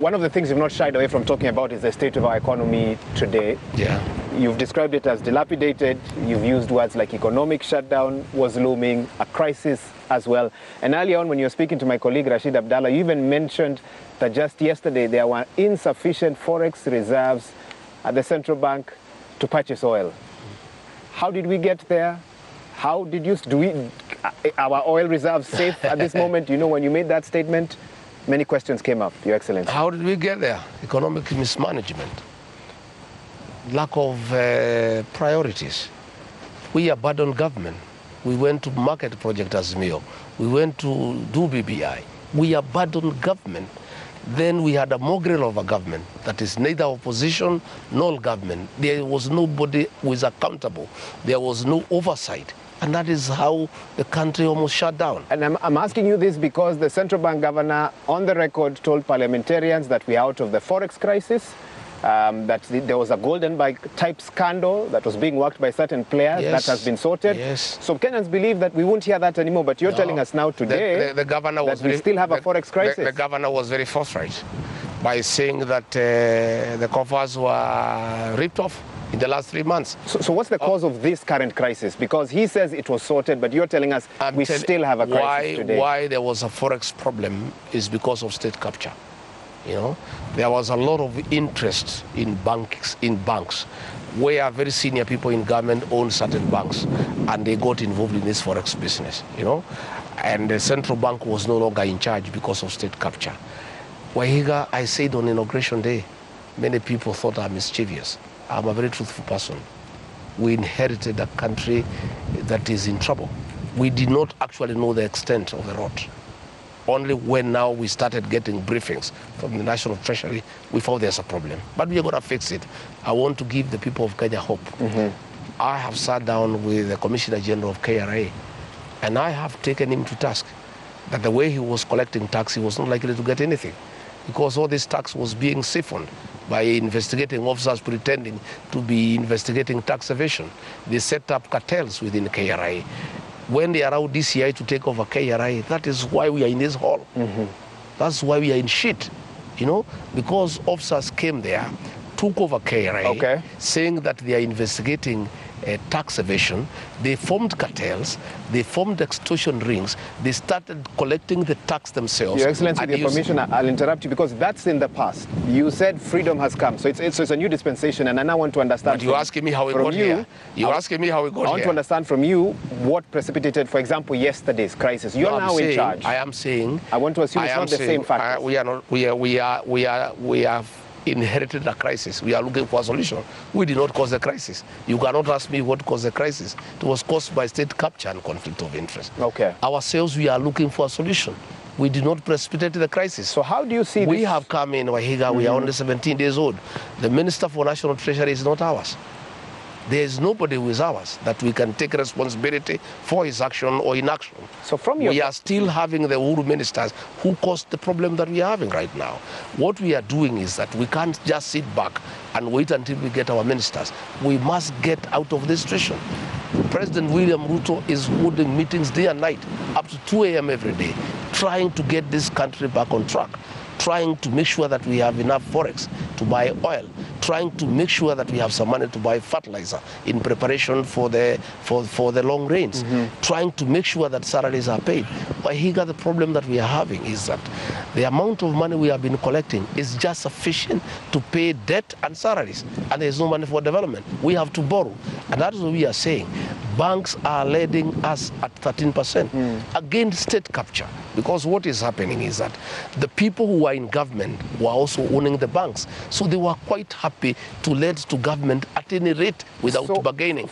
One of the things you've not shied away from talking about is the state of our economy today. Yeah. You've described it as dilapidated. You've used words like economic shutdown was looming, a crisis as well. And earlier on, when you were speaking to my colleague Rashid Abdallah, you even mentioned that just yesterday there were insufficient forex reserves at the central bank to purchase oil. How did we get there? How did you our oil reserves safe at this moment? You know, when you made that statement, many questions came up, Your Excellency. How did we get there? Economic mismanagement, lack of priorities. We abandoned government. We went to market project as Mio. We went to do BBI. We abandoned government. Then we had a mongrel of a government that is neither opposition nor government. There was nobody who is accountable. There was no oversight. And that is how the country almost shut down. And I'm asking you this because the central bank governor, on the record, told parliamentarians that we're out of the forex crisis, that there was a golden bike type scandal that was being worked by certain players. Yes. That has been sorted. Yes. So Kenyans believe that we won't hear that anymore, but you're telling us now today the governor was we still have a forex crisis. The governor was very forthright by saying that the coffers were ripped off in the last 3 months. So what's the cause of this current crisis? Because he says it was sorted, but you're telling us we still have a crisis today. Why there was a forex problem is because of state capture. You know, there was a lot of interest in banks where very senior people in government own certain banks, and they got involved in this forex business, you know, and the central bank was no longer in charge because of state capture. Wahiga, I said on inauguration day, many people thought I'm mischievous. I'm a very truthful person. We inherited a country that is in trouble. We did not actually know the extent of the rot. Only when now we started getting briefings from the National Treasury, we found there's a problem. But we're going to fix it. I want to give the people of Kenya hope. I have sat down with the Commissioner General of KRA, and I have taken him to task that the way he was collecting tax, he was not likely to get anything, because all this tax was being siphoned by investigating officers pretending to be investigating tax evasion. They set up cartels within KRA. When they allowed DCI to take over KRA, that is why we are in this hall. That's why we are in shit, you know, because officers came there, took over KRA, saying that they are investigating tax evasion. They formed cartels, they formed extortion rings, they started collecting the tax themselves. Your Excellency, with your permission, I'll interrupt you because that's in the past. You said freedom has come, so it's a new dispensation, and I now want to understand. But you're asking me how we got here. You're asking me how we got here. I want to understand from you what precipitated, for example, yesterday's crisis. You're now in charge. I am saying. I want to assume it's not the same factors. We have inherited a crisis. We are looking for a solution. We did not cause the crisis. You cannot ask me what caused the crisis. It was caused by state capture and conflict of interest. Ourselves, we are looking for a solution. We did not precipitate the crisis. So how do you see this? We have come in, Wahiga, we are only 17 days old. The Minister for National Treasury is not ours. There is nobody who is ours that we can take responsibility for his action or inaction. So from your... We are still having the Uhuru ministers who caused the problem that we are having right now. What we are doing is that we can't just sit back and wait until we get our ministers. We must get out of this situation. President William Ruto is holding meetings day and night, up to 2 a.m. every day, trying to get this country back on track, trying to make sure that we have enough forex to buy oil, trying to make sure that we have some money to buy fertilizer in preparation for the long rains, trying to make sure that salaries are paid. But here the problem that we are having is that the amount of money we have been collecting is just sufficient to pay debt and salaries, and there's no money for development. We have to borrow, and that is what we are saying. Banks are lending us at 13% against state capture, because what is happening is that the people who are in government were also owning the banks, so they were quite happy to lend to government at any rate without bargaining.